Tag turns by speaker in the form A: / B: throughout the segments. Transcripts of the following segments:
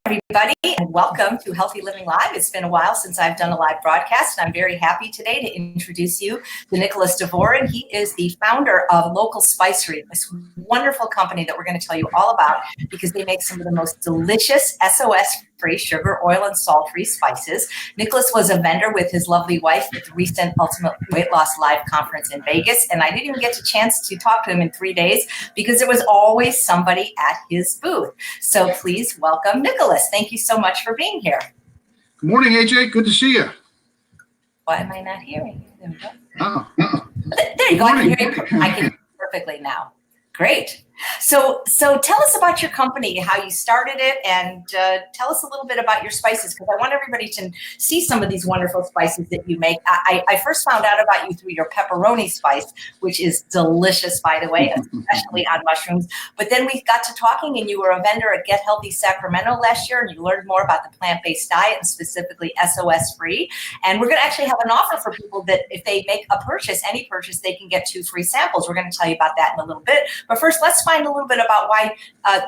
A: everybody, and welcome to Healthy Living Live. It's been a while since I've done a live broadcast, and I'm very happy today to introduce you to Nicholas Davoren. He is the founder of Local Spicery, this wonderful company that we're going to tell you all about because they make some of the most delicious SOS-free, sugar, oil, and salt-free spices. Nicholas was a vendor with his lovely wife at the recent Ultimate Weight Loss Live conference in Vegas, and I didn't even get a chance to talk to him in 3 days because there was always somebody at his booth. So please welcome Nicholas. Thank you so much for being here.
B: Good morning, AJ. Good to see you.
A: Why am I not hearing you? There we go.
B: Oh.
A: There you go. I can hear you. I can hear you perfectly now. Great. So tell us about your company, how you started it, and tell us a little bit about your spices, because I want everybody to see some of these wonderful spices that you make. I first found out about you through your pepperoni spice, which is delicious, by the way, especially on mushrooms. But then we got to talking, and you were a vendor at Get Healthy Sacramento last year, and you learned more about the plant-based diet and specifically SOS-free. And we're going to actually have an offer for people that if they make a purchase, any purchase, they can get 2 free samples. We're going to tell you about that in a little bit. But first, let's find a little bit about why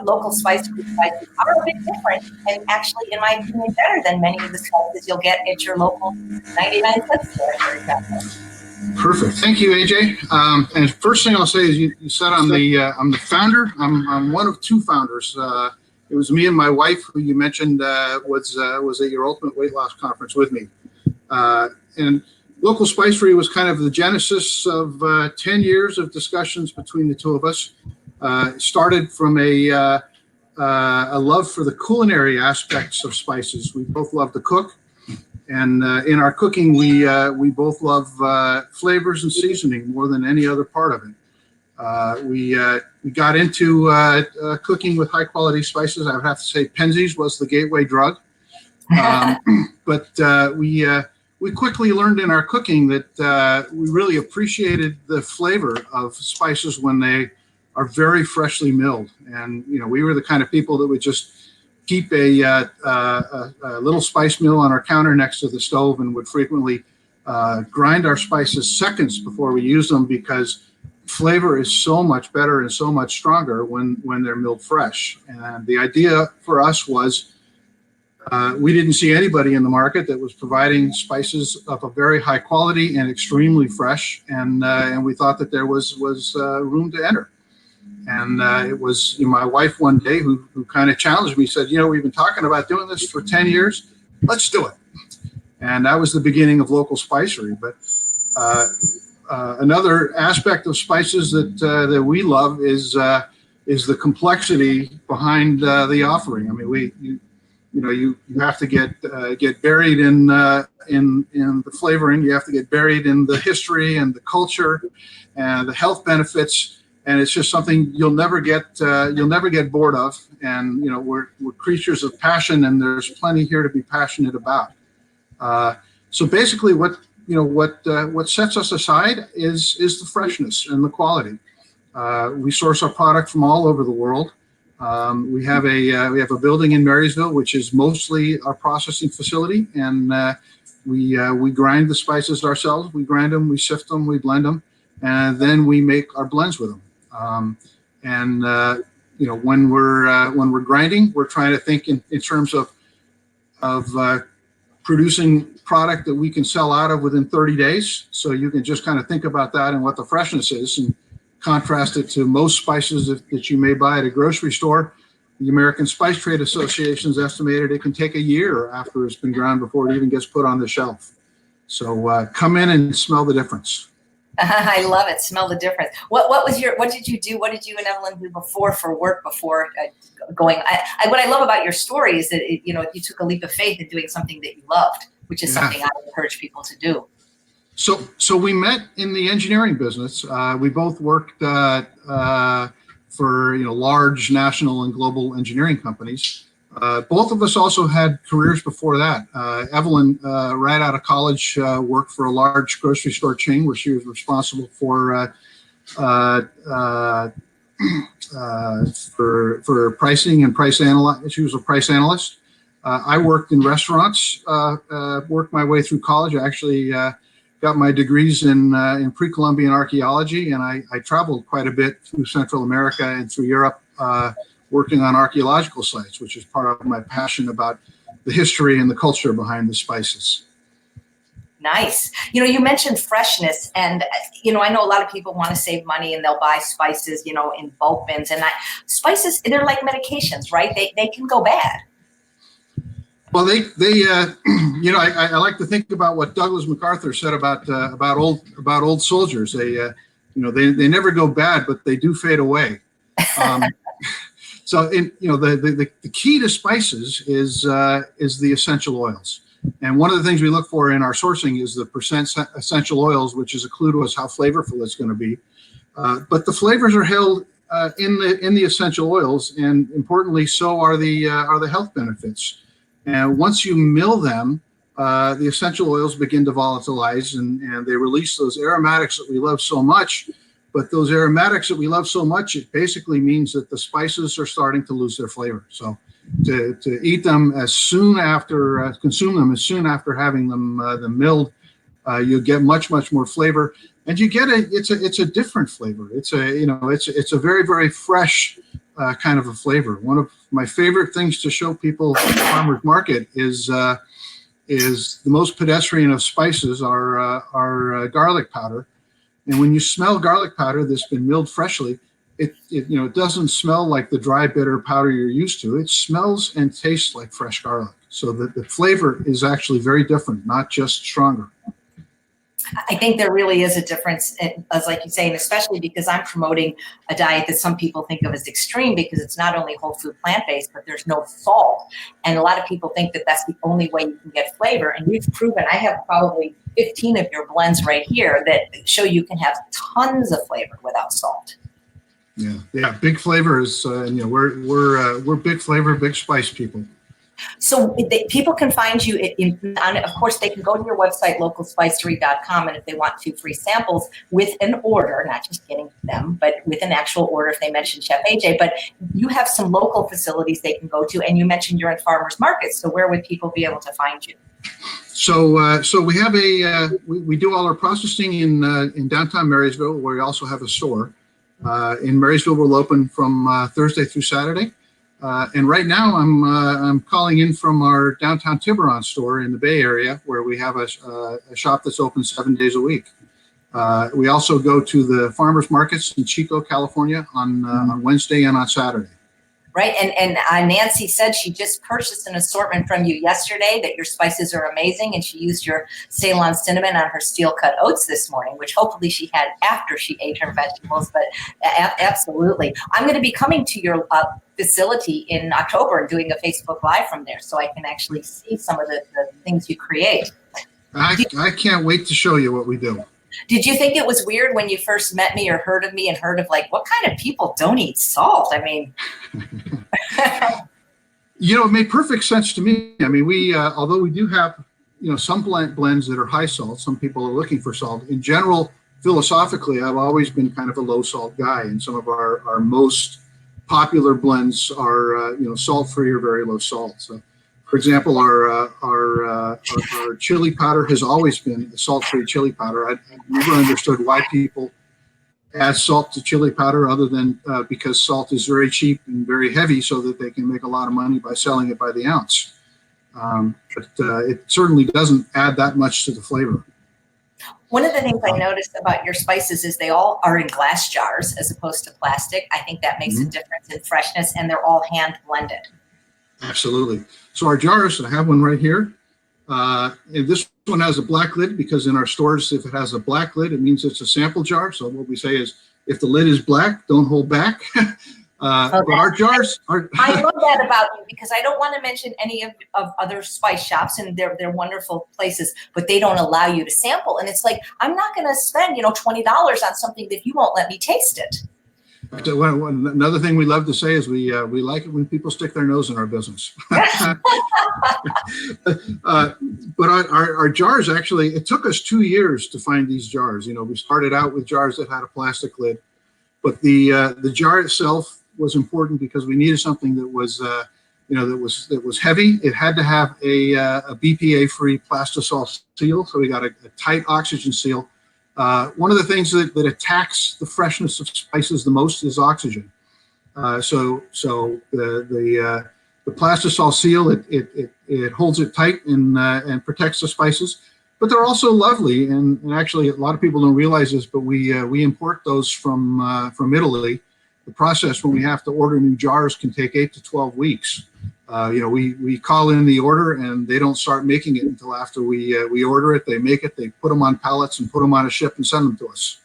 A: local spicery spices are a bit different and actually, in my opinion, better than many of the spices you'll get at your local 99-cent store, for example.
B: Perfect. Thank you, AJ. And first thing I'll say is you said I'm the founder. I'm one of 2 founders. It was me and my wife, who you mentioned was at your Ultimate Weight Loss Conference with me. And Local Spicery was kind of the genesis of 10 years of discussions between the 2 of us. It started from a love for the culinary aspects of spices. We both love to cook, and in our cooking, we both love flavors and seasoning more than any other part of it. We got into cooking with high quality spices. I would have to say Penzeys was the gateway drug, but we quickly learned in our cooking that we really appreciated the flavor of spices when they are very freshly milled. And, we were the kind of people that would just keep a little spice mill on our counter next to the stove and would frequently grind our spices seconds before we use them, because flavor is so much better and so much stronger when they're milled fresh. And the idea for us was we didn't see anybody in the market that was providing spices of a very high quality and extremely fresh, and we thought that there was room to enter. And it was my wife one day who kind of challenged me, said, we've been talking about doing this for 10 years. Let's do it. And that was the beginning of Local Spicery. But another aspect of spices that we love is the complexity behind the offering. I mean, you have to get buried in the flavoring. You have to get buried in the history and the culture and the health benefits. And it's just something you'll never get bored of. And we're creatures of passion, and there's plenty here to be passionate about. So basically, what sets us aside is the freshness and the quality. We source our product from all over the world. We have a building in Marysville, which is mostly our processing facility, and we grind the spices ourselves. We grind them, we sift them, we blend them, and then we make our blends with them. When we're grinding, we're trying to think in terms of producing product that we can sell out of within 30 days. So you can just kind of think about that and what the freshness is, and contrast it to most spices that you may buy at a grocery store. The American Spice Trade Association's estimated it can take a year after it's been ground before it even gets put on the shelf. So come in and smell the difference.
A: I love it. Smell the difference. What did you do? What did you and Evelyn do before going? What I love about your story is that you took a leap of faith in doing something that you loved, which is something I encourage people to do.
B: So we met in the engineering business. We both worked for large national and global engineering companies. Both of us also had careers before that. Evelyn, right out of college, worked for a large grocery store chain where she was responsible for pricing and price analysis. She was a price analyst. I worked in restaurants, worked my way through college. I actually got my degrees in pre-Columbian archaeology, and I traveled quite a bit through Central America and through Europe working on archaeological sites, which is part of my passion about the history and the culture behind the spices.
A: Nice. You mentioned freshness, and I know a lot of people want to save money and they'll buy spices, in bulk bins. And spices, they're like medications, right? They can go bad.
B: Well, I like to think about what Douglas MacArthur said about old soldiers. They never go bad, but they do fade away. So, the key to spices is the essential oils. And one of the things we look for in our sourcing is the percent essential oils, which is a clue to us how flavorful it's going to be. But the flavors are held in the essential oils, and importantly, so are the health benefits. And once you mill them, the essential oils begin to volatilize, and they release those aromatics that we love so much. But those aromatics that we love so much, it basically means that the spices are starting to lose their flavor. So to eat them as soon after, consume them as soon after having them milled, you get much more flavor, and you get it's a different flavor. It's a very, very fresh kind of a flavor. One of my favorite things to show people at the farmers market is the most pedestrian of spices are garlic powder. And when you smell garlic powder that's been milled freshly, it doesn't smell like the dry, bitter powder you're used to. It smells and tastes like fresh garlic. So the flavor is actually very different, not just stronger.
A: I think there really is a difference, as like you say, and especially because I'm promoting a diet that some people think of as extreme, because it's not only whole food plant-based, but there's no salt. And a lot of people think that that's the only way you can get flavor. And you've proven, I have probably 15 of your blends right here that show you can have tons of flavor without salt.
B: Yeah. Big flavor is, we're big flavor, big spice people.
A: So people can find you, of course, they can go to your website, localspicery.com, and if they want 2 free samples with an order, not just getting them, but with an actual order if they mention Chef AJ. But you have some local facilities they can go to, and you mentioned you're in farmers markets. So where would people be able to find you?
B: So we have we do all our processing in downtown Marysville, where we also have a store. In Marysville, we'll open from Thursday through Saturday. And right now, I'm calling in from our downtown Tiburon store in the Bay Area, where we have a shop that's open 7 days a week. We also go to the farmers markets in Chico, California, on Wednesday and on Saturday.
A: Right, and Nancy said she just purchased an assortment from you yesterday, that your spices are amazing, and she used your Ceylon cinnamon on her steel-cut oats this morning, which hopefully she had after she ate her vegetables, but absolutely. I'm going to be coming to your facility in October and doing a Facebook Live from there, so I can actually see some of the things you create.
B: I can't wait to show you what we do.
A: Did you think it was weird when you first met me or heard of me and heard of like, what kind of people don't eat salt? I mean,
B: it made perfect sense to me. I mean, we, although we do have, some blends that are high salt, some people are looking for salt. In general, philosophically, I've always been kind of a low salt guy, and some of our most popular blends are, salt-free or very low salt. So, for example, our chili powder has always been a salt-free chili powder. I've never understood why people add salt to chili powder, other than because salt is very cheap and very heavy, so that they can make a lot of money by selling it by the ounce. But it certainly doesn't add that much to the flavor.
A: One of the things I noticed about your spices is they all are in glass jars as opposed to plastic. I think that makes a difference in freshness, and they're all hand blended.
B: Absolutely. So our jars, I have one right here. And this one has a black lid, because in our stores, if it has a black lid, it means it's a sample jar. So what we say is, if the lid is black, don't hold back. But our jars are.
A: I love that about you, because I don't want to mention any of other spice shops, and they're wonderful places, but they don't allow you to sample. And it's like, I'm not going to spend $20 on something that you won't let me taste it.
B: Another thing we love to say is we like it when people stick their nose in our business. But our jars, actually, it took us 2 years to find these jars. We started out with jars that had a plastic lid, but the jar itself was important because we needed something that was that was heavy. It had to have a BPA-free plastisol seal, so we got a tight oxygen seal. One of the things that attacks the freshness of spices the most is oxygen. So the plastisol seal, it holds it tight and protects the spices. But they're also lovely, and actually a lot of people don't realize this, but we import those from Italy. The process when we have to order new jars can take 8 to 12 weeks. We call in the order, and they don't start making it until after we order it. They make it, they put them on pallets and put them on a ship and send them to us.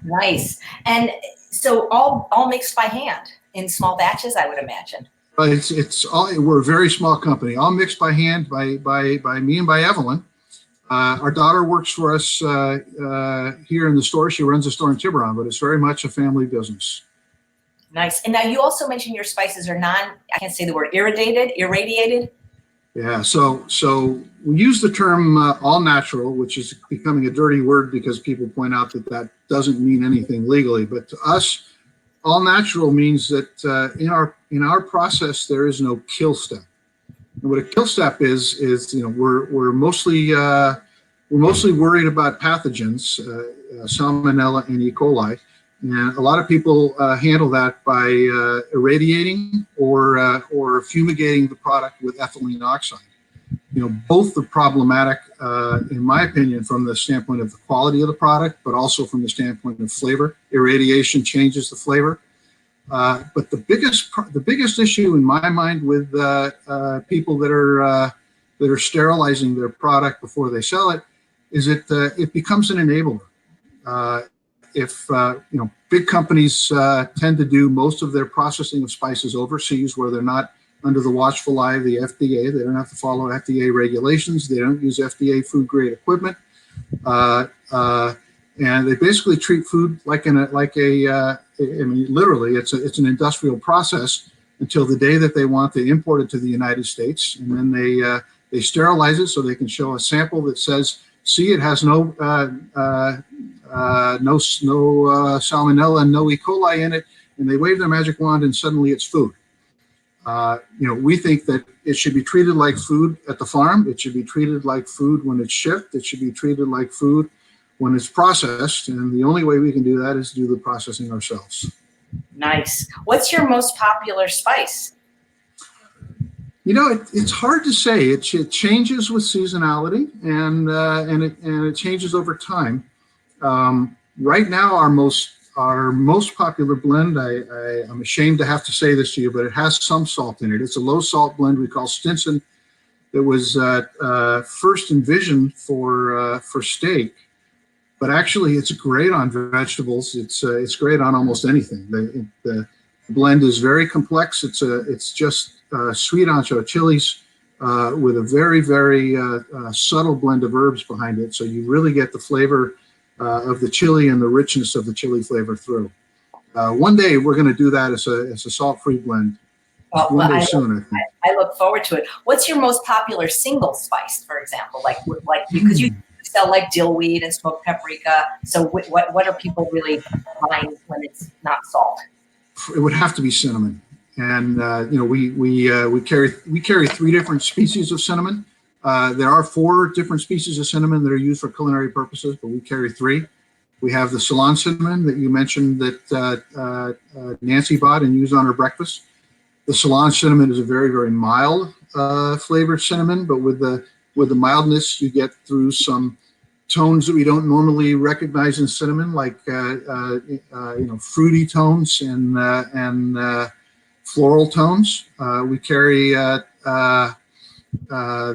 A: Nice. And so all mixed by hand in small batches, I would imagine.
B: It's all, we're a very small company, all mixed by hand by me and by Evelyn. Our daughter works for us here in the store. She runs a store in Tiburon, but it's very much a family business.
A: Nice. And now you also mentioned your spices are I can't say the word, irradiated.
B: Yeah, so we use the term all natural, which is becoming a dirty word because people point out that doesn't mean anything legally. But to us, all natural means that in our process there is no kill step. And what a kill step is we're mostly worried about pathogens, Salmonella and E. coli, and a lot of people handle that by irradiating or fumigating the product with ethylene oxide. Both are problematic, in my opinion, from the standpoint of the quality of the product, but also from the standpoint of flavor. Irradiation changes the flavor. But the biggest issue in my mind with people that are sterilizing their product before they sell it is it becomes an enabler. If big companies tend to do most of their processing of spices overseas, where they're not under the watchful eye of the FDA. They don't have to follow FDA regulations. They don't use FDA food grade equipment, and they basically treat food like literally, it's an industrial process until the day that they want to import it to the United States, and then they sterilize it so they can show a sample that says, see, it has no salmonella and no E. coli in it, and they wave their magic wand and suddenly it's food. We think that it should be treated like food at the farm. It should be treated like food when it's shipped. It should be treated like food when it's processed. And the only way we can do that is do the processing ourselves. Nice.
A: What's your most popular spice?
B: It's hard to say. It changes with seasonality and it changes over time. Right now, our most popular blend, I'm ashamed to have to say this to you, but it has some salt in it. It's a low salt blend we call Stinson that was first envisioned for steak, but actually it's great on vegetables. It's great on almost anything. The blend is very complex. It's just sweet ancho chilies with a very, very subtle blend of herbs behind it. So you really get the flavor of the chili and the richness of the chili flavor through. One day we're going to do that as a salt-free blend. One day soon, I think.
A: I look forward to it. What's your most popular single spice, for example? Like because you sell like dillweed and smoked paprika. So what are people really buying when it's not salt?
B: It would have to be cinnamon, and we carry 3 different species of cinnamon. There are 4 different species of cinnamon that are used for culinary purposes, but we carry 3. We have the Ceylon cinnamon that you mentioned that Nancy bought and used on her breakfast. The Ceylon cinnamon is a very, very mild flavored cinnamon, but with the mildness, you get through some tones that we don't normally recognize in cinnamon, like fruity tones and floral tones. We carry the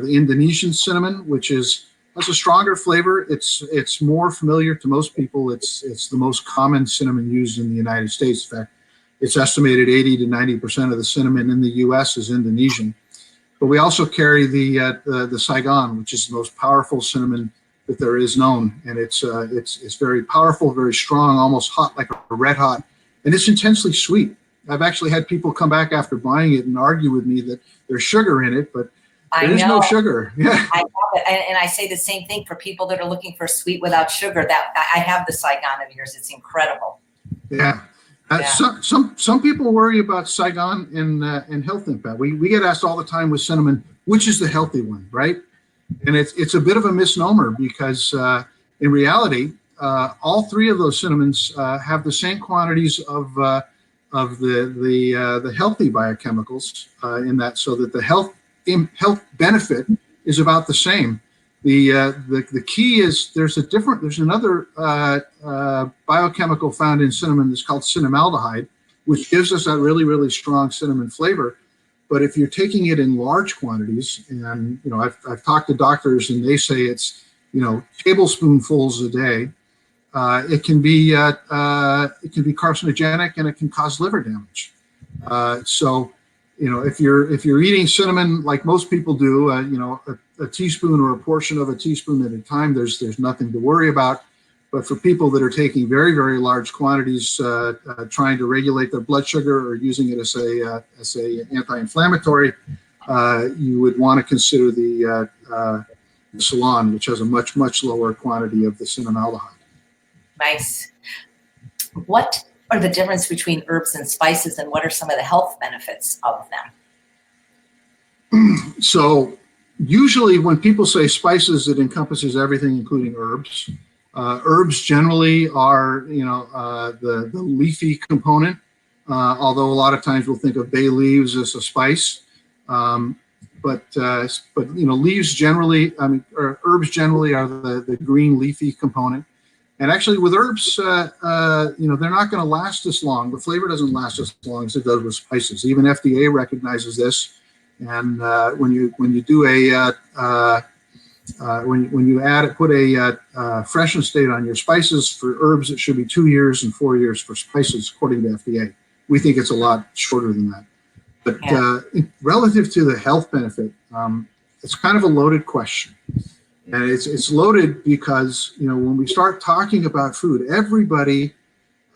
B: Indonesian cinnamon, which has a stronger flavor. It's more familiar to most people. It's the most common cinnamon used in the United States. In fact, it's estimated 80 to 90% of the cinnamon in the U.S. is Indonesian. But we also carry the Saigon, which is the most powerful cinnamon that there is known, and it's very powerful, very strong, almost hot, like a red hot, and it's intensely sweet. I've actually had people come back after buying it and argue with me that there's sugar in it, but there is no sugar. Yeah,
A: I love it, and I say the same thing for people that are looking for sweet without sugar. That I have the Saigon of yours; it's incredible.
B: Yeah. Some people worry about Saigon and health impact. We get asked all the time with cinnamon, which is the healthy one, right? And it's a bit of a misnomer because in reality, all 3 of those cinnamons have the same quantities of of the healthy biochemicals in that, so that the health benefit is about the same. The key is there's another biochemical found in cinnamon that's called cinnamaldehyde, which gives us that really, really strong cinnamon flavor. But if you're taking it in large quantities, and I've talked to doctors and they say it's tablespoonfuls a day, it can be carcinogenic and it can cause liver damage. So if you're eating cinnamon like most people do, a teaspoon or a portion of a teaspoon at a time, there's nothing to worry about. But for people that are taking very, very large quantities, trying to regulate their blood sugar or using it as a anti-inflammatory, you would want to consider the Ceylon, which has a much, much lower quantity of the cinnamaldehyde.
A: Nice. What are the difference between herbs and spices, and what are some of the health benefits of them?
B: So usually when people say spices, it encompasses everything, including herbs. Herbs generally are, the leafy component, although a lot of times we'll think of bay leaves as a spice. But leaves generally, or herbs generally are the green leafy component. And actually with herbs, they're not going to last as long. The flavor doesn't last as long as it does with spices. Even FDA recognizes this. And when you do when you put a freshness date on your spices, for herbs it should be 2 years and 4 years for spices, according to FDA. We think it's a lot shorter than that. But relative to the health benefit, it's kind of a loaded question. And it's loaded because, when we start talking about food, everybody,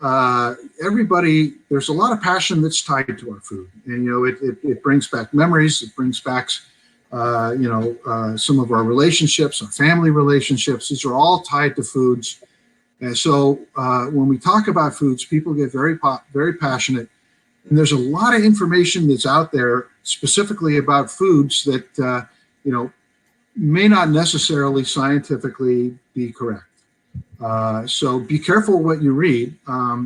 B: there's a lot of passion that's tied to our food. And, it brings back memories. It brings back, some of our relationships, our family relationships. These are all tied to foods. And so when we talk about foods, people get very passionate. And there's a lot of information that's out there specifically about foods that, may not necessarily scientifically be correct. So be careful what you read.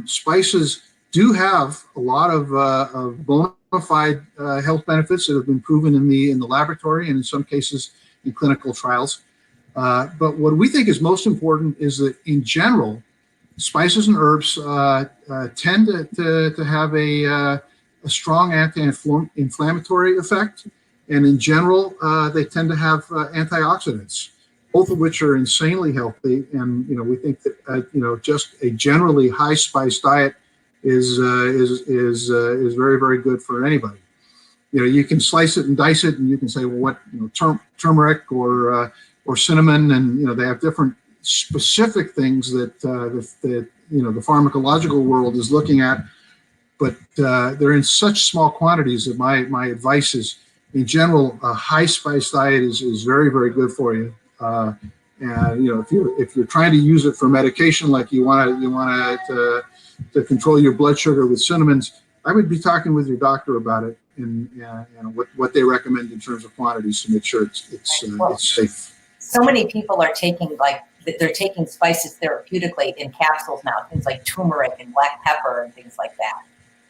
B: Spices do have a lot of bona fide health benefits that have been proven in the laboratory and in some cases in clinical trials. But what we think is most important is that in general, spices and herbs tend to have a strong anti-inflammatory effect. And in general, they tend to have antioxidants, both of which are insanely healthy. And we think that just a generally high spice diet is very, very good for anybody. You can slice it and dice it, and you can say, well, what turmeric or cinnamon, and they have different specific things that the pharmacological world is looking at, but they're in such small quantities that my advice is, in general, a high spice diet is very, very good for you. And if you're trying to use it for medication, like you want to control your blood sugar with cinnamons, I would be talking with your doctor about it and what they recommend in terms of quantities to make sure it's safe.
A: So many people are taking they're taking spices therapeutically in capsules now, things like turmeric and black pepper and things like that.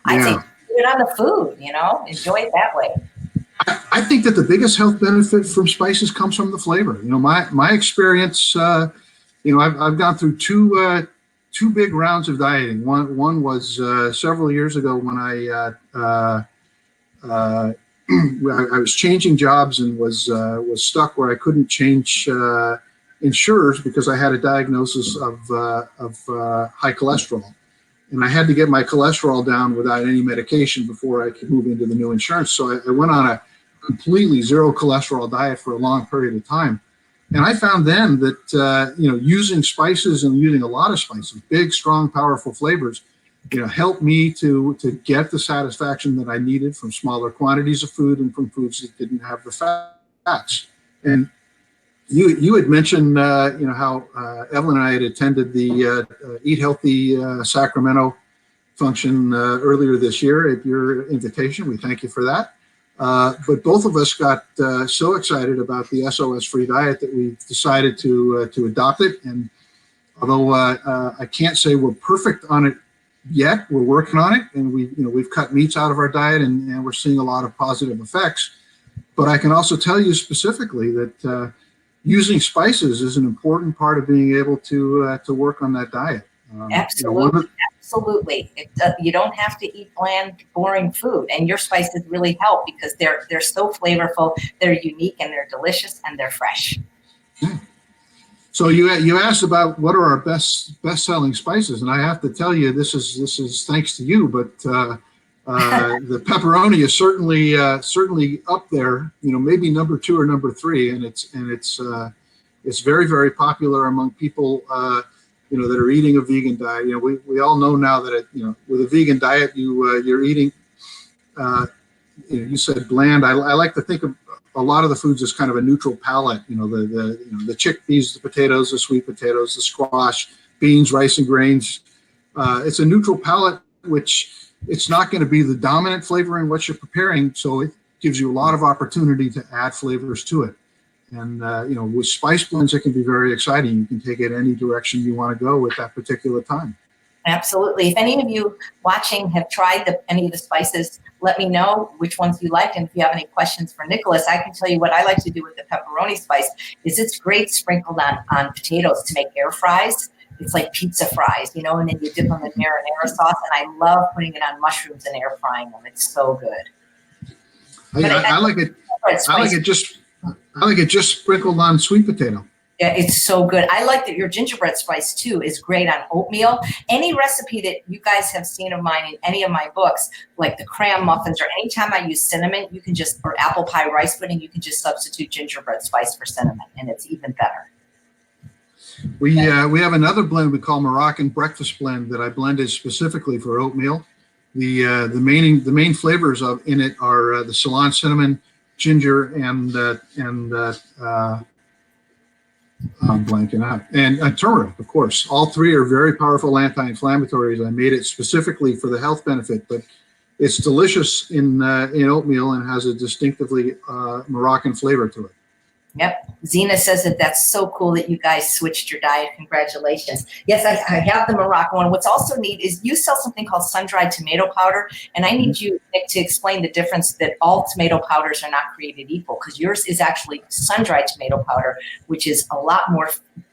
A: I think put it on the food, enjoy it that way.
B: I think that the biggest health benefit from spices comes from the flavor. My experience, I've gone through two big rounds of dieting. One was several years ago when I was changing jobs and was stuck where I couldn't change insurers because I had a diagnosis of high cholesterol. And I had to get my cholesterol down without any medication before I could move into the new insurance. So I went on a completely zero cholesterol diet for a long period of time. And I found then that, using spices and using a lot of spices, big, strong, powerful flavors, helped me to get the satisfaction that I needed from smaller quantities of food and from foods that didn't have the fats. And you had mentioned, how Evelyn and I had attended the Eat Healthy Sacramento function earlier this year at your invitation. We thank you for that. But both of us got so excited about the SOS-free diet that we decided to adopt it. And although I can't say we're perfect on it yet. We're working on it, and we've cut meats out of our diet, and we're seeing a lot of positive effects. But I can also tell you specifically that using spices is an important part of being able to work on that diet.
A: Absolutely, absolutely. You don't have to eat bland, boring food, and your spices really help because they're so flavorful, they're unique, and they're delicious, and they're fresh.
B: Yeah. So you asked about what are our best-selling spices, and I have to tell you this is thanks to you, but the pepperoni is certainly up there. Maybe number 2 or number 3, and it's very, very popular among people that are eating a vegan diet. We all know now that with a vegan diet you're eating. You said bland. I like to think of a lot of the foods as kind of a neutral palate. The chickpeas, the potatoes, the sweet potatoes, the squash, beans, rice, and grains. It's a neutral palate, which it's not going to be the dominant flavor in what you're preparing. So it gives you a lot of opportunity to add flavors to it. And with spice blends, it can be very exciting. You can take it any direction you want to go with that particular time.
A: Absolutely. If any of you watching have tried any of the spices, let me know which ones you liked. And if you have any questions for Nicholas, I can tell you what I like to do with the pepperoni spice is it's great sprinkled on potatoes to make air fries. It's like pizza fries, and then you dip them in marinara sauce. And I love putting it on mushrooms and air frying them. It's so good.
B: I like it. I like it just sprinkled on sweet potato.
A: Yeah, it's so good. I like that your gingerbread spice too is great on oatmeal. Any recipe that you guys have seen of mine in any of my books, like the cram muffins, or anytime I use cinnamon, or apple pie rice pudding, you can just substitute gingerbread spice for cinnamon, and it's even better.
B: We have another blend we call Moroccan breakfast blend that I blended specifically for oatmeal. The main flavors in it are the Ceylon cinnamon, ginger, and I'm blanking out. And turmeric, of course. All 3 are very powerful anti-inflammatories. I made it specifically for the health benefit, but it's delicious in oatmeal and has a distinctively Moroccan flavor to it.
A: Yep. Zena says that's so cool that you guys switched your diet. Congratulations. Yes, I have the Moroccan one. What's also neat is you sell something called sun-dried tomato powder, and I need you, Nick, to explain the difference that all tomato powders are not created equal, because yours is actually sun-dried tomato powder, which is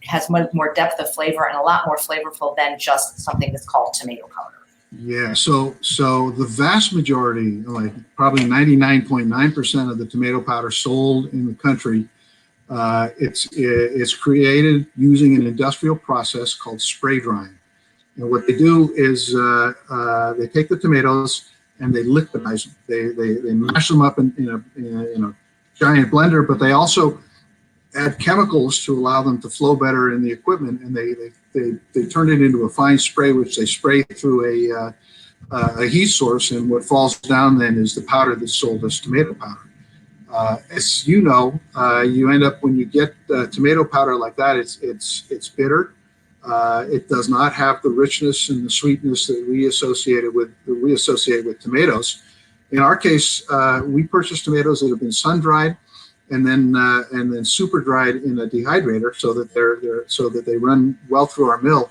A: has more depth of flavor and a lot more flavorful than just something that's called tomato powder.
B: Yeah, so the vast majority, like probably 99.9% of the tomato powder sold in the country, it's created using an industrial process called spray drying. And what they do is they take the tomatoes and they liquidize them. They mash them up in a giant blender, but they also add chemicals to allow them to flow better in the equipment, and they turn it into a fine spray, which they spray through a heat source, and what falls down then is the powder that's sold as tomato powder. As you know, you end up, when you get tomato powder like that, it's bitter. It does not have the richness and the sweetness that we associate with tomatoes. In our case, we purchase tomatoes that have been sun dried and then super dried in a dehydrator so that they run well through our mill,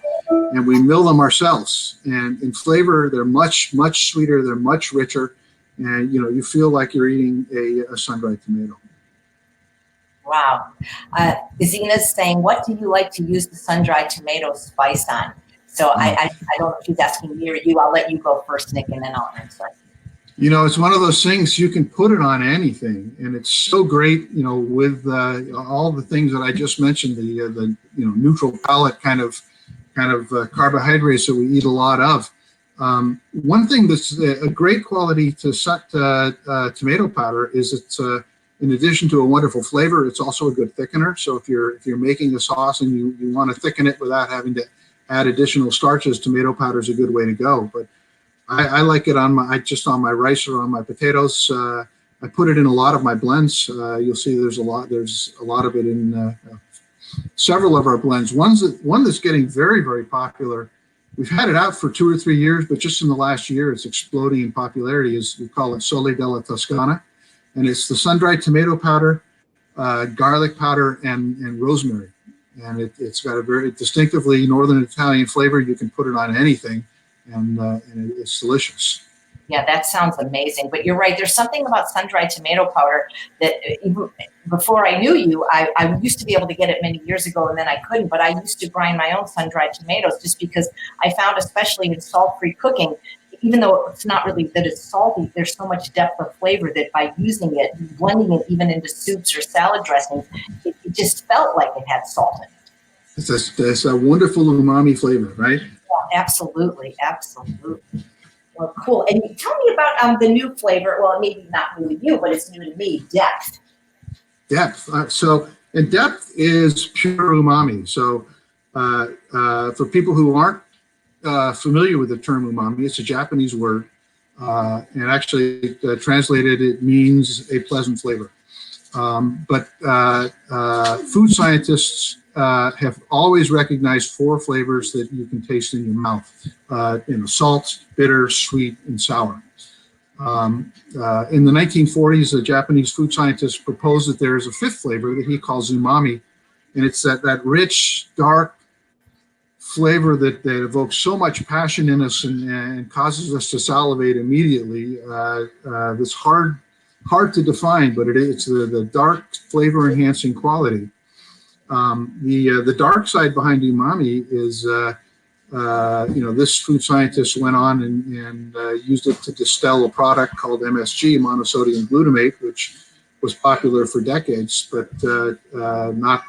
B: and we mill them ourselves. And in flavor, they're much sweeter. They're much richer. And you feel like you're eating a sun-dried tomato.
A: Wow. Zena's saying, what do you like to use the sun-dried tomato spice on? So I don't know if she's asking me or you. I'll let you go first, Nick, and then I'll answer.
B: It's one of those things, you can put it on anything, and it's so great, with all the things that I just mentioned, the neutral palate kind of carbohydrates that we eat a lot of. One thing that's a great quality to tomato powder is it's in addition to a wonderful flavor, it's also a good thickener. So if you're making a sauce and you want to thicken it without having to add additional starches, tomato powder is a good way to go. But I like it on my rice or on my potatoes. I put it in a lot of my blends. You'll see there's a lot of it in several of our blends. One that's getting very, very popular. We've had it out for 2 or 3 years, but just in the last year, it's exploding in popularity. We call it Sole della Toscana, and it's the sun-dried tomato powder, garlic powder, and rosemary. And it's got a very distinctively Northern Italian flavor. You can put it on anything, and it's delicious.
A: Yeah, that sounds amazing. But you're right. There's something about sun-dried tomato powder that even before I knew you, I used to be able to get it many years ago, and then I couldn't. But I used to grind my own sun-dried tomatoes just because I found, especially in salt-free cooking, even though it's not really that it's salty, there's so much depth of flavor that by using it, blending it even into soups or salad dressings, it just felt like it had salt in it.
B: It's a wonderful umami flavor, right?
A: Yeah, absolutely, absolutely. Well, cool. And tell me about the new flavor. Well, maybe not new to you, but it's new to me. Depth.
B: Depth. And depth is pure umami. So, for people who aren't familiar with the term umami, it's a Japanese word, and actually translated, it means a pleasant flavor. But food scientists have always recognized 4 flavors that you can taste in your mouth: salt, bitter, sweet, and sour. In the 1940s, a Japanese food scientist proposed that there is a 5th flavor that he calls umami, and it's that rich, dark flavor that evokes so much passion in us and causes us to salivate immediately. That's hard to define, but it's the dark flavor enhancing quality. The dark side behind umami is, this food scientist went on and used it to distill a product called MSG, monosodium glutamate, which was popular for decades, but not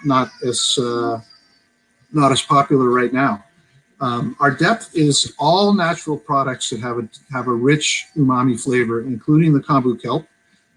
B: as popular right now. Our depth is all natural products that have a rich umami flavor, including the kombu kelp,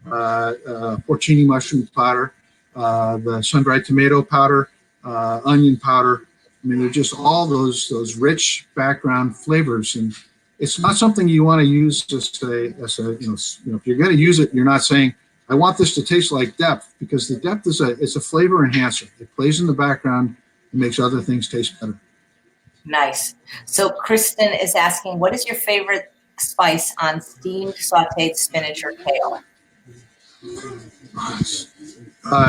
B: porcini mushroom powder, the sun-dried tomato powder, onion powder. I mean, they're just all those rich background flavors, and it's not something you want to use just as a if you're going to use it, you're not saying, I want this to taste like depth, because the depth is a flavor enhancer. It plays in the background and makes other things taste better. Nice.
A: So Kristen is asking, what is your favorite spice on steamed sauteed spinach or kale?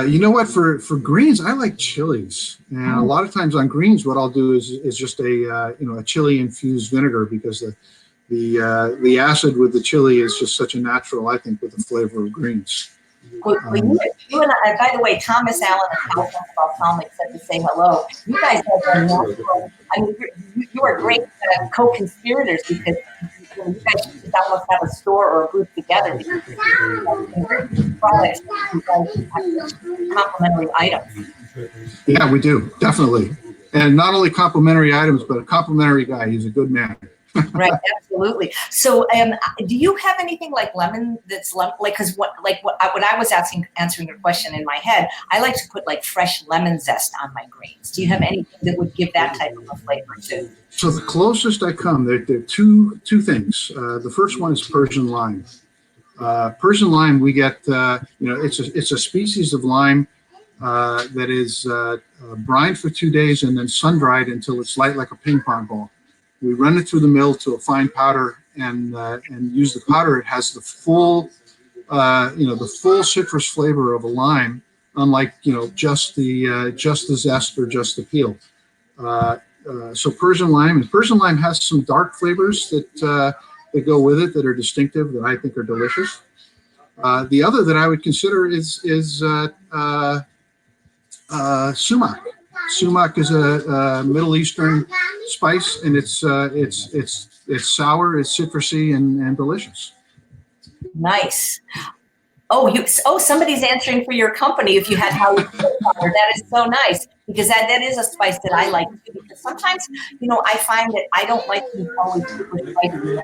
B: You know what? For greens, I like chilies, and a lot of times on greens, what I'll do is just a chili infused vinegar, because the acid with the chili is just such a natural, I think, with the flavor of greens.
A: Well, you and I, by the way, Thomas Allen of Balsamic said to say hello. You guys have been natural. I mean, you are great co-conspirators, because you guys should almost have a store or a booth together, because products, complementary items.
B: Yeah, we do, definitely. And not only complementary items, but a complimentary guy. He's a good man.
A: Right, absolutely. So, do you have anything like lemon that's because what I was answering your question in my head, I like to put like fresh lemon zest on my greens. Do you have anything that would give that type of a flavor too?
B: So the closest I come, there are two things. The first one is Persian lime. Persian lime, we get it's a species of lime that is brined for 2 days and then sun dried until it's light like a ping pong ball. We run it through the mill to a fine powder and use the powder. It has the full citrus flavor of a lime, unlike just the zest or just the peel. So Persian lime has some dark flavors that go with it that are distinctive, that I think are delicious. The other that I would consider is sumac. Sumac is a Middle Eastern spice, and it's sour, it's citrusy, and delicious.
A: Nice. Somebody's answering for your company. If you had Holly powder, that is so nice, because that is a spice that I like too. Because sometimes, I find that I don't like to always super spicy.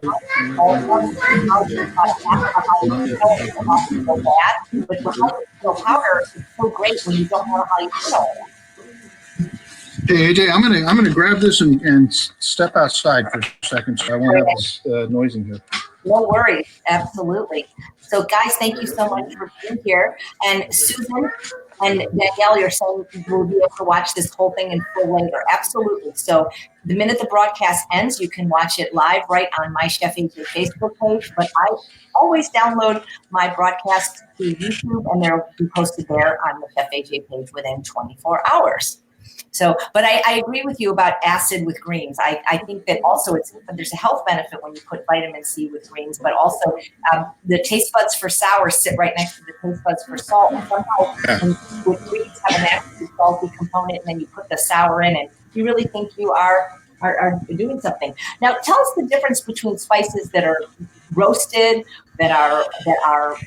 A: But the jalapeno powder is so great when you don't have a jalapeno.
B: Hey AJ, I'm gonna grab this and step outside for a second, so I won't have this noise in here.
A: No worries, absolutely. So guys, thank you so much for being here. And Susan and Danielle, you're saying we'll be able to watch this whole thing in full later. Absolutely. So the minute the broadcast ends, you can watch it live right on my Chef AJ Facebook page. But I always download my broadcast to YouTube, and they'll be posted there on the Chef AJ page within 24 hours. So, but I agree with you about acid with greens. I think that also there's a health benefit when you put vitamin C with greens, but also the taste buds for sour sit right next to the taste buds for salt. And somehow with greens have a naturally salty component, and then you put the sour in, and you really think you are doing something. Now, tell us the difference between spices that are roasted, that are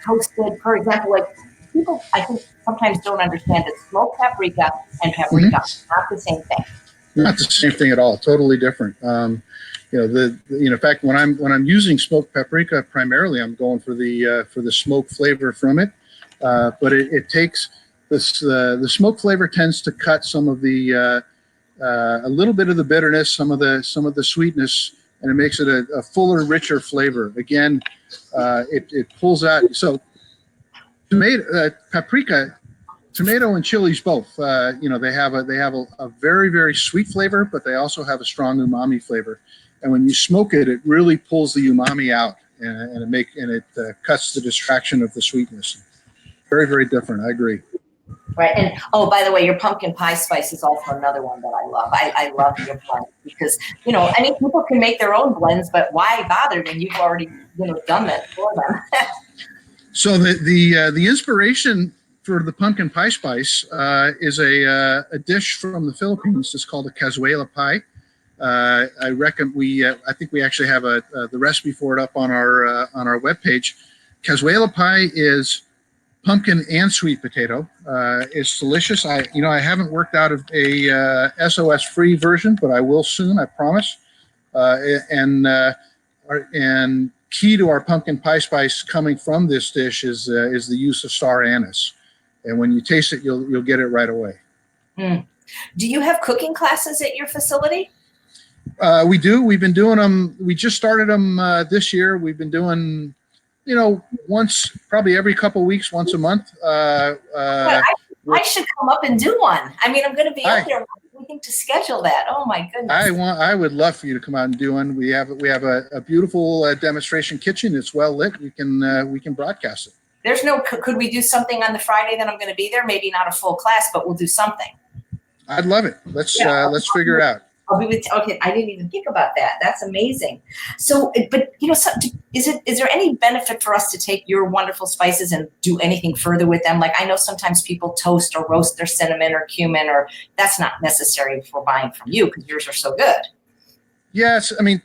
A: toasted. For example, like people, I think sometimes don't understand that smoked paprika and paprika are not the same thing.
B: Not the same thing at all. Totally different. In fact, when I'm using smoked paprika, primarily I'm going for the smoke flavor from it. But it takes this. The smoke flavor tends to cut some of the a little bit of the bitterness, some of the sweetness, and it makes it a fuller, richer flavor. Again, it pulls out. So paprika, tomato and chilies both. They have a very, very sweet flavor, but they also have a strong umami flavor. And when you smoke it, it really pulls the umami out, and it cuts the distraction of the sweetness. Very, very different. I agree.
A: Right. And oh, by the way, your pumpkin pie spice is also another one that I love. I love your blend because, people can make their own blends, but why bother when you've already, done that for them? So
B: the inspiration for the pumpkin pie spice is a dish from the Philippines. It's called a cazuela pie. I think we actually have the recipe for it up on our webpage. Cazuela pie is pumpkin and sweet potato. It's delicious. I haven't worked out of a SOS free version, but I will soon, I promise. And key to our pumpkin pie spice coming from this dish is the use of star anise. And when you taste it, you'll get it right away.
A: Mm. Do you have cooking classes at your facility?
B: We do. We've been doing them. We just started them this year. We've been doing once, probably every couple of weeks, once a month.
A: I should come up and do one. I mean, I'm going to be up there. We think to schedule that. Oh my goodness!
B: I would love for you to come out and do one. We have a beautiful demonstration kitchen. It's well lit. We can broadcast it.
A: Could we do something on the Friday that I'm going to be there? Maybe not a full class, but we'll do something.
B: I'd love it. Let's figure it out.
A: I'll be with. Okay, I didn't even think about that. That's amazing. So, but is there any benefit for us to take your wonderful spices and do anything further with them? Like I know sometimes people toast or roast their cinnamon or cumin, or that's not necessary for buying from you because yours are so good.
B: Yes, I mean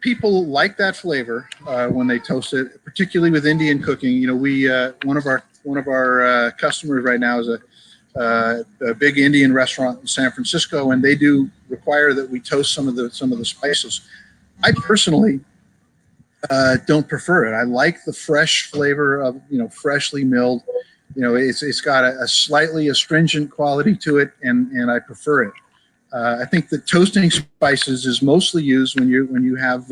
B: people like that flavor when they toast it, particularly with Indian cooking. We one of our customers right now is a big Indian restaurant in San Francisco, and they do require that we toast some of the spices. I personally don't prefer it. I like the fresh flavor of freshly milled. It's got a slightly astringent quality to it, and I prefer it. I think that toasting spices is mostly used when you have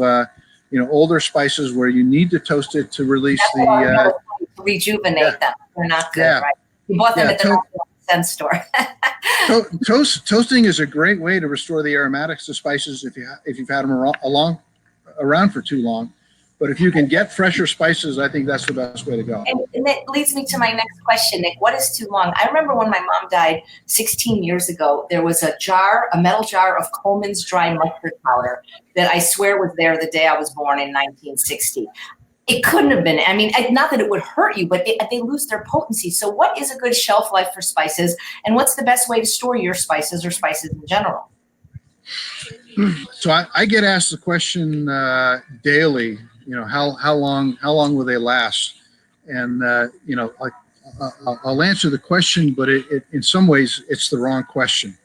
B: older spices where you need to toast it to release
A: to rejuvenate them. They're not good, right? You bought them at the cent store.
B: Toasting is a great way to restore the aromatics to spices if you've had them around for too long. But if you can get fresher spices, I think that's the best way to go.
A: And that leads me to my next question, Nick. What is too long? I remember when my mom died 16 years ago, there was a metal jar of Coleman's dry mustard powder that I swear was there the day I was born in 1960. It couldn't have been. I mean, not that it would hurt you, but they lose their potency. So what is a good shelf life for spices? And what's the best way to store your spices or spices in general?
B: So I get asked the question daily, how long will they last? And, I'll answer the question, but it in some ways it's the wrong question.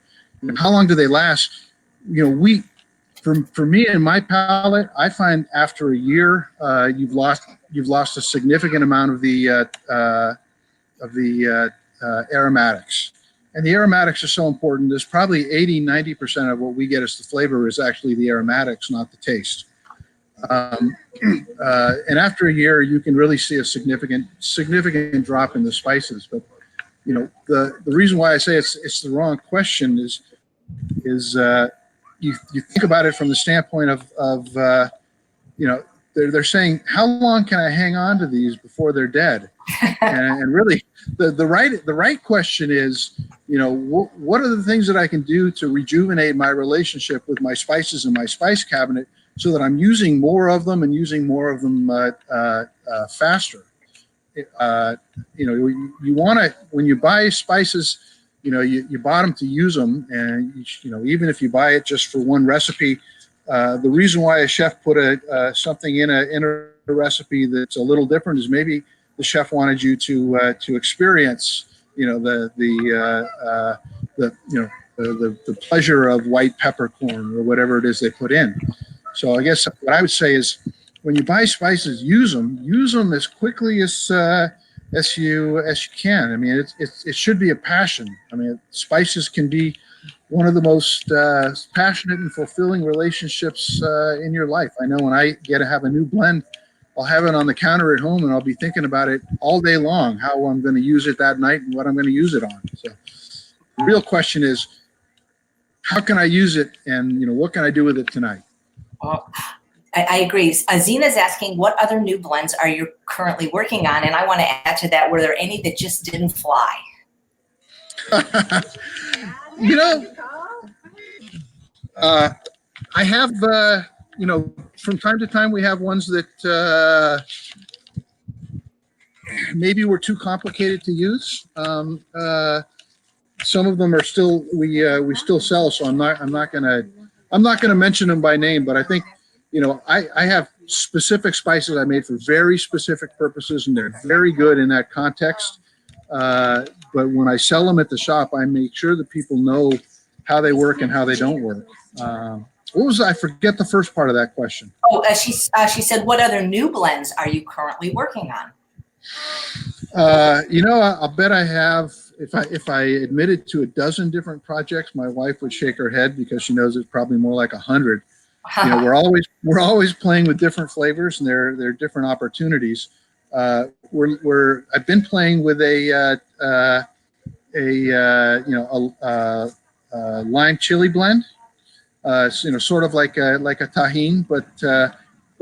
B: How long do they last? For me and my palate, I find after a year, you've lost a significant amount of the aromatics. And the aromatics are so important. There's probably 80-90% of what we get as the flavor is actually the aromatics, not the taste. And after a year, you can really see a significant drop in the spices. But the reason why I say it's the wrong question is you think about it from the standpoint of they're saying, how long can I hang on to these before they're dead? And really, the right question is, what are the things that I can do to rejuvenate my relationship with my spices in my spice cabinet so that I'm using more of them and using more of them faster. You want to, when you buy spices, you bought them to use them, and even if you buy it just for one recipe, the reason why a chef put something in a recipe that's a little different is maybe the chef wanted you to experience, the pleasure of white peppercorn or whatever it is they put in. So I guess what I would say is, when you buy spices, use them as quickly as you can. I mean, it should be a passion. I mean, spices can be one of the most passionate and fulfilling relationships in your life. I know when I get to have a new blend, I'll have it on the counter at home, and I'll be thinking about it all day long, how I'm going to use it that night and what I'm going to use it on. So the real question is, how can I use it, and what can I do with it tonight?
A: Well, I agree. Azina's asking, what other new blends are you currently working on? And I want to add to that, were there any that just didn't fly?
B: I have, from time to time, we have ones that maybe were too complicated to use. Some of them are still, we still sell, so I'm not gonna mention them by name, but I think, I have specific spices I made for very specific purposes, and they're very good in that context. But when I sell them at the shop, I make sure that people know how they work and how they don't work. I forget the first part of that question.
A: Oh, she said, what other new blends are you currently working on?
B: I'll bet I have, if I admitted to a dozen different projects, my wife would shake her head, because she knows it's probably more like 100. We're always playing with different flavors, and they're different opportunities. I've been playing with a lime chili blend. Sort of like a tahine, but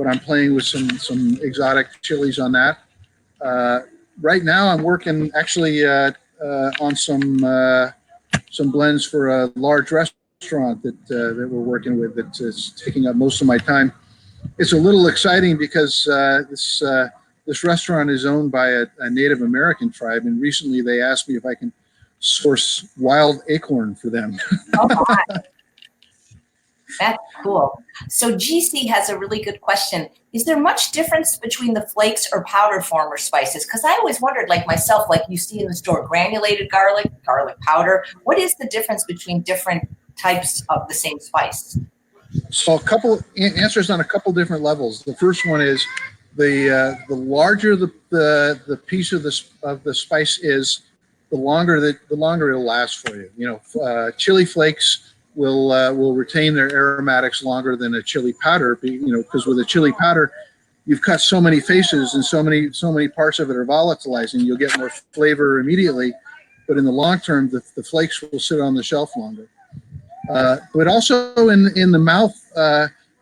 B: I'm playing with some exotic chilies on that. Right now, I'm working actually on some blends for a large restaurant that we're working with, that's taking up most of my time. It's a little exciting because this restaurant is owned by a Native American tribe, and recently they asked me if I can source wild acorn for them.
A: Oh my. That's cool. So GC has a really good question. Is there much difference between the flakes or powder form or spices? Because I always wondered, like myself, like you see in the store, granulated garlic powder. What is the difference between different types of the same spice?
B: So a couple answers on a couple different levels. The first one is the larger the piece of the spice is, the longer it'll last for you. Chili flakes will retain their aromatics longer than a chili powder, because with a chili powder, you've cut so many faces and so many parts of it are volatilizing. You'll get more flavor immediately, but in the long term, the flakes will sit on the shelf longer. But also in the mouth,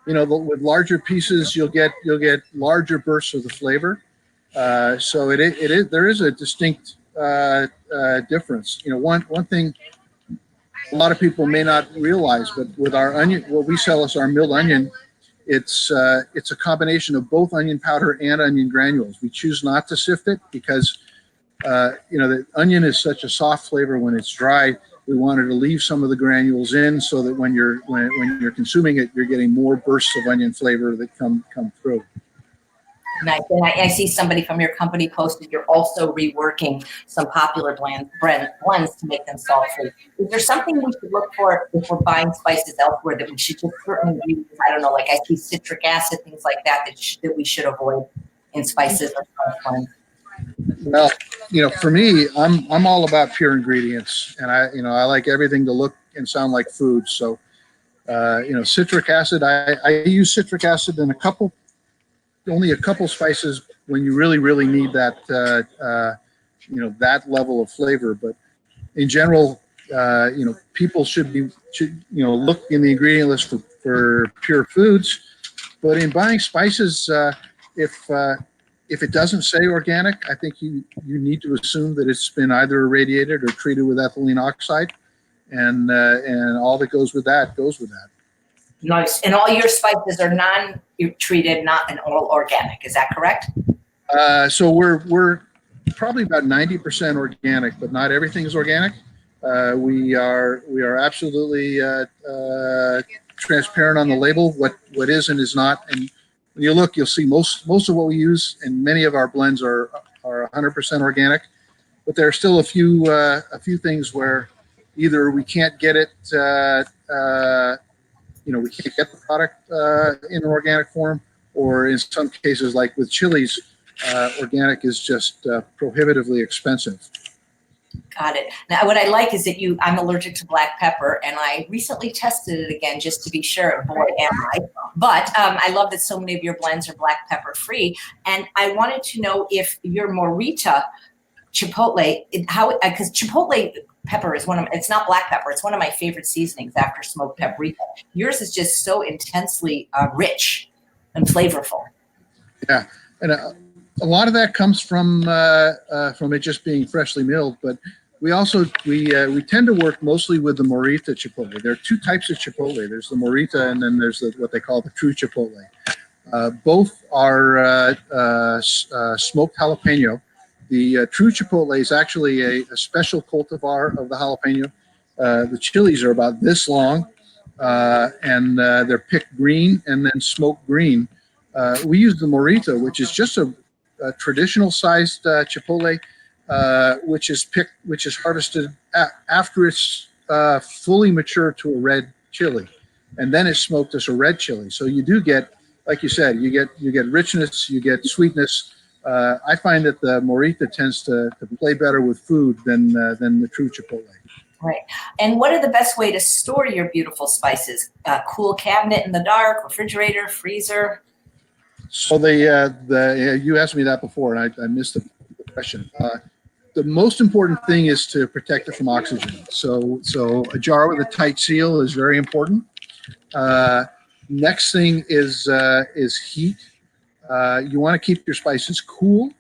B: with larger pieces, you'll get larger bursts of the flavor. So there is a distinct difference. One thing a lot of people may not realize, but with our onion, what we sell is our milled onion. It's a combination of both onion powder and onion granules. We choose not to sift it because the onion is such a soft flavor when it's dry. We wanted to leave some of the granules in, so that when you're consuming it, you're getting more bursts of onion flavor that come through.
A: Nice. And I see somebody from your company posted you're also reworking some popular blends to make them salt-free. Is there something we should look for if we're buying spices elsewhere that we should just certainly use? I don't know, like I see citric acid, things like that that we should avoid in spices or blends.
B: Well, for me, I'm all about pure ingredients, and I like everything to look and sound like food. So, citric acid, I use citric acid in only a couple spices when you really need that, that level of flavor. But in general, people should look in the ingredient list for pure foods. But in buying spices, if If it doesn't say organic, I think you need to assume that it's been either irradiated or treated with ethylene oxide, and all that goes with that goes with that.
A: Nice. And all your spices are non-treated, not an all organic. Is that correct?
B: So we're probably about 90% organic, but not everything is organic. We are absolutely transparent on the label, what is and is not. And when you look, you'll see most of what we use, and many of our blends are 100% organic. But there are still a few things where either we can't get it, we can't get the product in an organic form, or in some cases, like with chilies, organic is just prohibitively expensive.
A: Got it. Now, what I like is that I'm allergic to black pepper, and I recently tested it again just to be sure. And boy, am I. But I love that so many of your blends are black pepper free. And I wanted to know if your Morita chipotle, because chipotle pepper is it's not black pepper. It's one of my favorite seasonings after smoked paprika. Yours is just so intensely rich and flavorful.
B: Yeah. And a lot of that comes from it just being freshly milled, but we tend to work mostly with the Morita chipotle. There are two types of chipotle. There's the Morita, and then there's what they call the true chipotle. Both are smoked jalapeno. The true chipotle is actually a special cultivar of the jalapeno. The chilies are about this long, and they're picked green and then smoked green. We use the Morita, which is just a traditional sized chipotle, which is harvested after it's fully mature to a red chili, and then it's smoked as a red chili. So you do get, like you said, you get richness, you get sweetness. I find that the Morita tends to play better with food than the true chipotle.
A: Right. And what are the best way to store your beautiful spices? Cool cabinet in the dark, refrigerator, freezer?
B: So you asked me that before, and I missed the question. The most important thing is to protect it from oxygen. So a jar with a tight seal is very important. Next thing is heat. You want to keep your spices cool,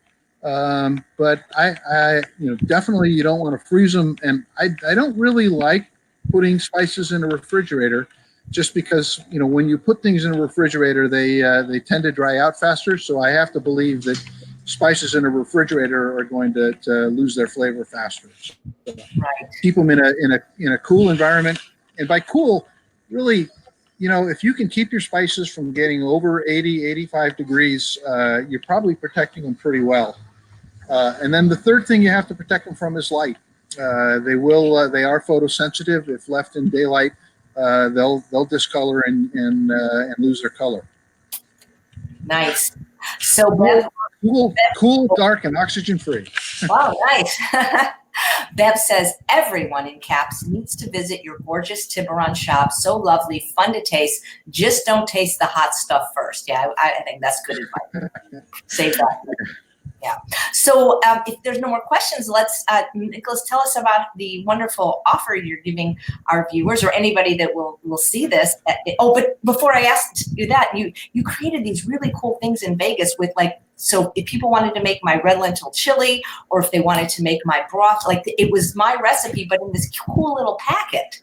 B: but I definitely you don't want to freeze them. And I don't really like putting spices in a refrigerator, just because when you put things in a refrigerator, they tend to dry out faster. So I have to believe that spices in a refrigerator are going to lose their flavor faster. So
A: Right.
B: keep them in a cool environment, and by cool, really, if you can keep your spices from getting over 80, 85 degrees, you're probably protecting them pretty well. And then the third thing you have to protect them from is light. They are photosensitive. If left in daylight, they'll discolor and lose their color.
A: Nice. So
B: cool, dark, and oxygen free.
A: Wow, nice. Bev says everyone in caps needs to visit your gorgeous Tiburon shop. So lovely, fun to taste. Just don't taste the hot stuff first. Yeah, I think that's good advice. Save that. Yeah. So if there's no more questions, let's, Nicholas, tell us about the wonderful offer you're giving our viewers or anybody that will see this. But before I ask you that, you created these really cool things in Vegas with so if people wanted to make my red lentil chili, or if they wanted to make my broth, it was my recipe, but in this cool little packet.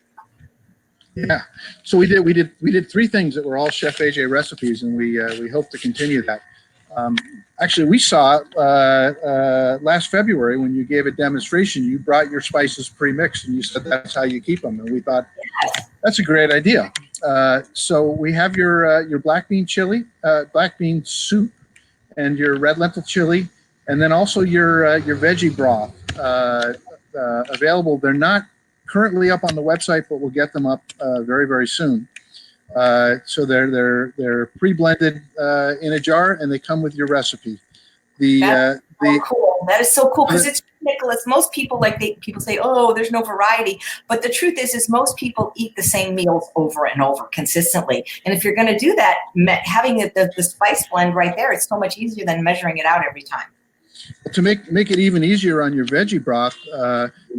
B: Yeah. So we did three things that were all Chef AJ recipes, and we hope to continue that. Actually, we saw last February when you gave a demonstration, you brought your spices pre-mixed, and you said that's how you keep them. And we thought, that's a great idea. So we have your black bean chili, black bean soup, and your red lentil chili, and then also your veggie broth available. They're not currently up on the website, but we'll get them up very, very soon. So they're pre-blended in a jar, and they come with your recipe.
A: So cool. That is so cool, because it's Nicholas. Most people people say, "Oh, there's no variety," but the truth is most people eat the same meals over and over consistently. And if you're going to do that, having the spice blend right there, it's so much easier than measuring it out every time.
B: To make it even easier on your veggie broth,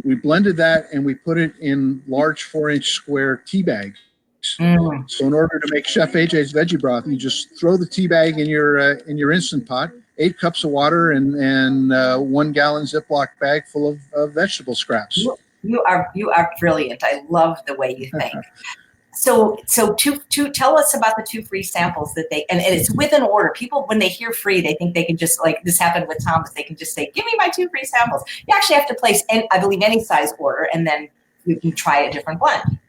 B: we blended that and we put it in large 4-inch square tea bags. So in order to make Chef AJ's veggie broth, you just throw the tea bag in your Instant Pot, 8 cups of water and 1 gallon Ziploc bag full of vegetable scraps.
A: You are brilliant. I love the way you think. So tell us about the 2 free samples that and it's with an order. People, when they hear free, they think they can just, like this happened with Thomas, they can just say, give me my 2 free samples. You actually have to place, I believe, any size order, and then you can try a different blend.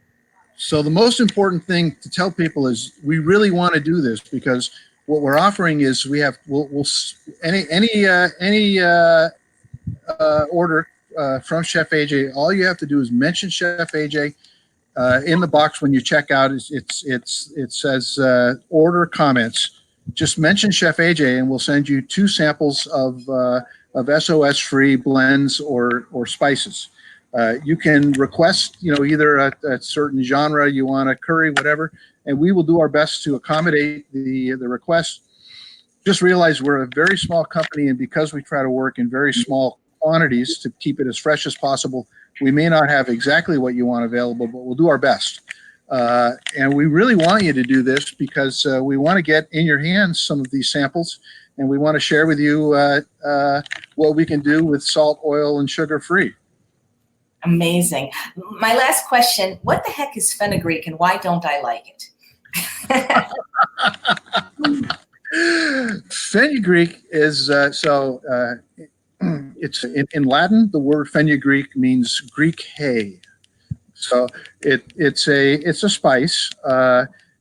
B: So the most important thing to tell people is we really want to do this, because what we're offering is any order from Chef AJ, all you have to do is mention Chef AJ. In the box when you check out, it says order comments. Just mention Chef AJ, and we'll send you 2 samples of SOS-free blends or spices. You can request, either a certain genre you want, a curry, whatever, and we will do our best to accommodate the request. Just realize we're a very small company, and because we try to work in very small quantities to keep it as fresh as possible, we may not have exactly what you want available, but we'll do our best. And we really want you to do this because we want to get in your hands some of these samples, and we want to share with you what we can do with salt, oil, and sugar-free.
A: Amazing. My last question, what the heck is fenugreek, and why don't I like it?
B: Fenugreek is, it's in Latin, the word fenugreek means Greek hay. So it's a spice.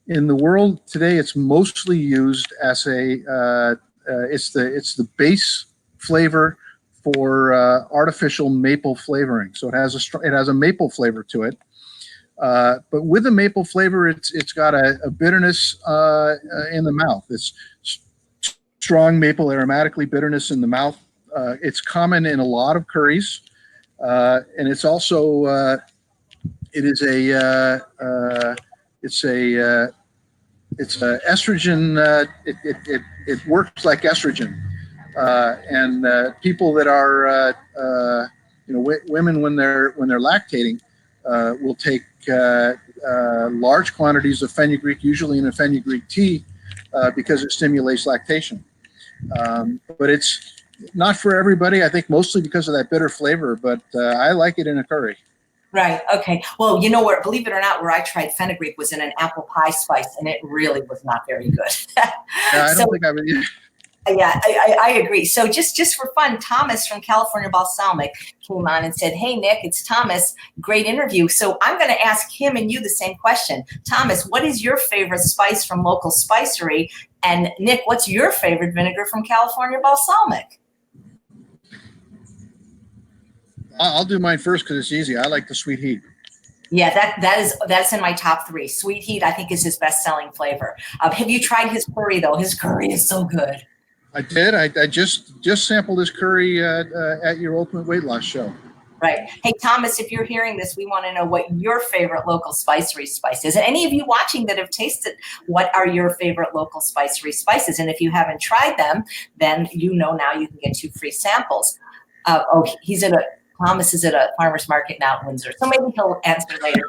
B: In the world today, it's mostly used as it's the base flavor for artificial maple flavoring. So it has a maple flavor to it. But with the maple flavor, it's got a bitterness in the mouth. It's strong maple aromatically bitterness in the mouth. It's common in a lot of curries, and it's also it's a estrogen. It works like estrogen, and people that are women when they're lactating will take large quantities of fenugreek, usually in a fenugreek tea, because it stimulates lactation. But it's not for everybody, I think, mostly because of that bitter flavor, but I like it in a curry.
A: Right. Okay. Well, believe it or not, where I tried fenugreek was in an apple pie spice, and it really was not very good.
B: Yeah, I don't think I would either.
A: Yeah, I agree. So just for fun, Thomas from California Balsamic came on and said, hey, Nick, it's Thomas. Great interview. So I'm going to ask him and you the same question. Thomas, what is your favorite spice from Local Spicery? And Nick, what's your favorite vinegar from California Balsamic?
B: I'll do mine first because it's easy. I like the sweet heat.
A: Yeah, that's in my top 3. Sweet heat, I think, is his best-selling flavor. Have you tried his curry, though? His curry is so good.
B: I did. I just sampled this curry at your Ultimate Weight Loss show.
A: Right. Hey, Thomas, if you're hearing this, we want to know what your favorite Local Spicery spice is. And any of you watching that have tasted, what are your favorite Local Spicery spices? And if you haven't tried them, then now you can get 2 free samples. Thomas is at a farmer's market now in Windsor, so maybe he'll answer later.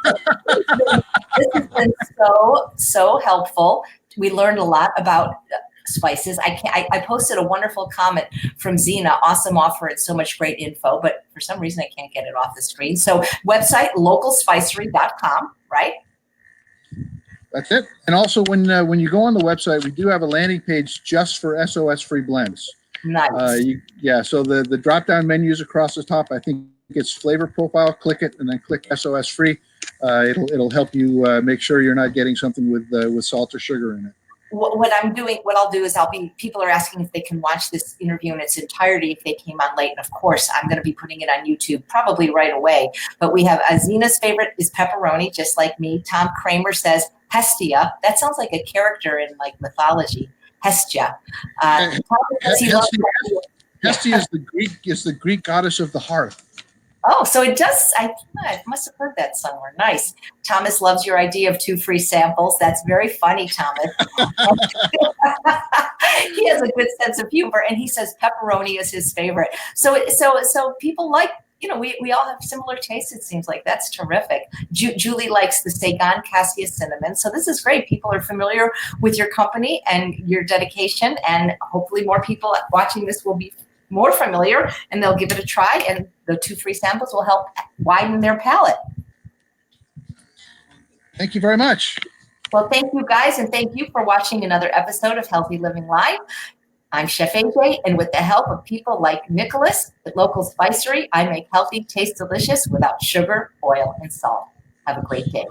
A: This has been so helpful. We learned a lot about spices. I posted a wonderful comment from Zena. Awesome offer and so much great info, but for some reason I can't get it off the screen. So website, localspicery.com, right?
B: That's it. And also when you go on the website, we do have a landing page just for SOS-free blends.
A: Nice.
B: So the drop-down menus across the top, I think it's flavor profile. Click it and then click SOS free. It'll help you make sure you're not getting something with salt or sugar in it.
A: What I'll do is people are asking if they can watch this interview in its entirety if they came on late. And of course, I'm going to be putting it on YouTube probably right away. But we have Zena's favorite is pepperoni, just like me. Tom Kramer says Hestia. That sounds like a character in like mythology. Hestia.
B: Hestia is the Greek goddess of the hearth.
A: Oh, so it does. I must have heard that somewhere. Nice. Thomas loves your idea of 2 free samples. That's very funny, Thomas. He has a good sense of humor, and he says pepperoni is his favorite. So people like we all have similar tastes, it seems like. That's terrific. Julie likes the Saigon cassia cinnamon. So this is great. People are familiar with your company and your dedication, and hopefully more people watching this will be more familiar and they'll give it a try, and the 2 free samples will help widen their palate.
B: Thank you very much.
A: Well, thank you guys, and thank you for watching another episode of Healthy Living Live. I'm Chef AJ, and with the help of people like Nicholas at Local Spicery, I make healthy, taste delicious without sugar, oil, and salt. Have a great day.